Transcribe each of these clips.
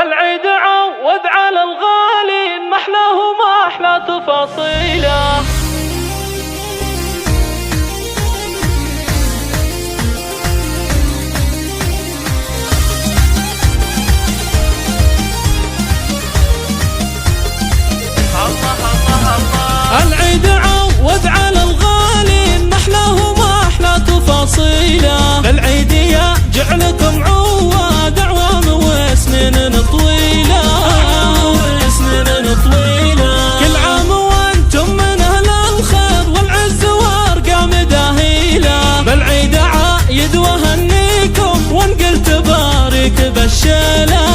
العيد عوض على الغالي محلاه وما أحلى تفاصيله. العيد عوض على الغالي محلاه وما أحلى تفاصيله. بالعيد يا جعلكم عواد أعوام وسنين طويلة، كل عام وانتم من أهل الخير والعز وارقام داهيله. بالعيد عايد وهنيكم ونقل تبارك بالشيله،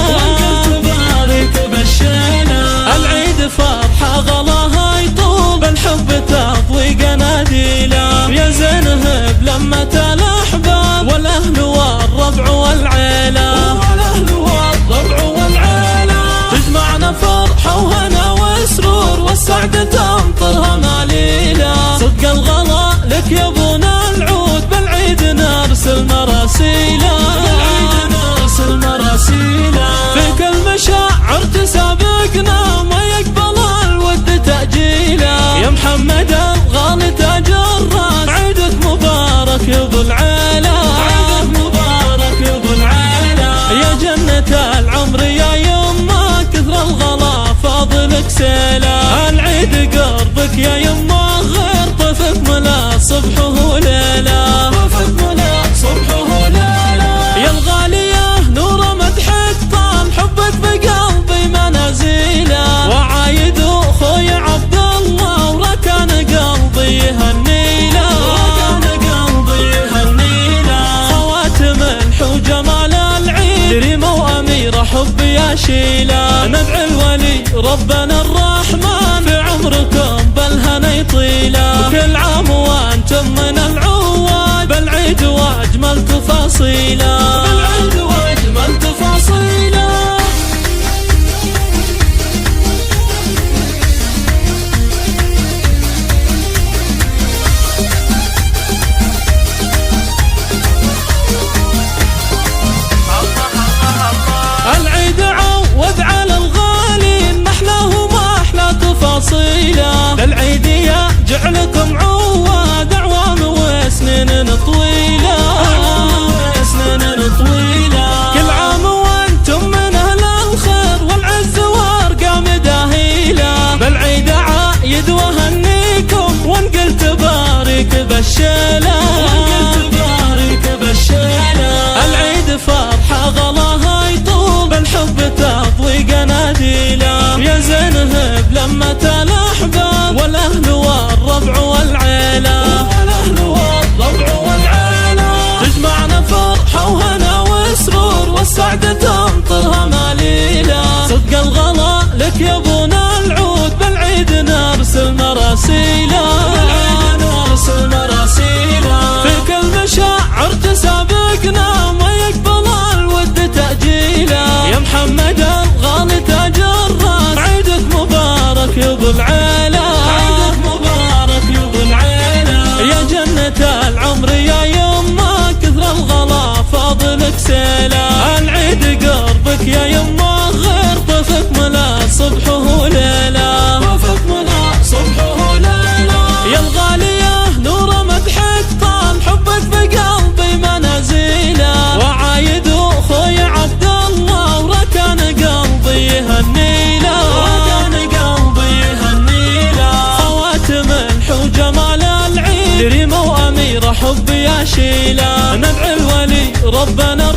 العيد فرحة غلاها يطول بالحب تضوي قناديله. يا زينهب لمة الأحباب والأهل والربع والعيلة، تجمعنا فرحة وهنا وسرور والسعد تمطرها مليلة. صدق الغلا لك يا ابونا العود بالعيد نرسل مراسيله، في كل مشاعر تسابقنا ما يقبل الود تأجيله. يا محمد الغالي تاج الراس عيدك مبارك يا ابو العيلة، يا جنة العمر يا يما كثر الغلا فاضلك سيله. العيد قربك يا يما غير طفك ملا صبح وليله، يا الغالية نور مدحك طال حبك بقلبي منازيله. وعايد اخوي عبد الله وركان قلبي يهنيله، خواتم الحو جمال العيد ريمة وأميرة حب يا شيله. ندعي الولي ربنا الرحمن في عمركم بالهنا يطيله. وكل عام وانتم من العواد بالعيد واجمل تفاصيله. العيد عوض على الغالي محلاه وما أحلى تفاصيله. بالعيد يا جعلكم عواد أعوام وسنين طويلة، كل عام وانتم من أهل الخير والعز وارقام داهيله. بالعيد عايد وهنيكم ونقل تبارك بالشيله، العيد فرحة غلاها يطول بالحب تضوي قناديله. يا زينهب لمة الأحباب والأهل والربع والعيلة، تجمعنا فرحة وهنا وسرور والسعد تمطرها مليلة. صدق الغلا لك يا ابونا العود بالعيد نرسل مراسيله، في كل مشاعر تسابقنا ما يقبل الود تأجيله. يا محمد الغالي تاج الراس عيدك مبارك يا ابو العيلة، يا جنة العمر يا يما كثر الغلا فاضلك سيله. العيد قربك يا يما غير طفك ملا صبح وليله، يا الغالية نور مدحك طال حبك بقلبي منازيله. وعايد اخوي عبد الله وركان قلبي يهنيله، خواتم الحو جمال العيد ريمة وأميرة حب يا شيله. ندعي الولي ربنا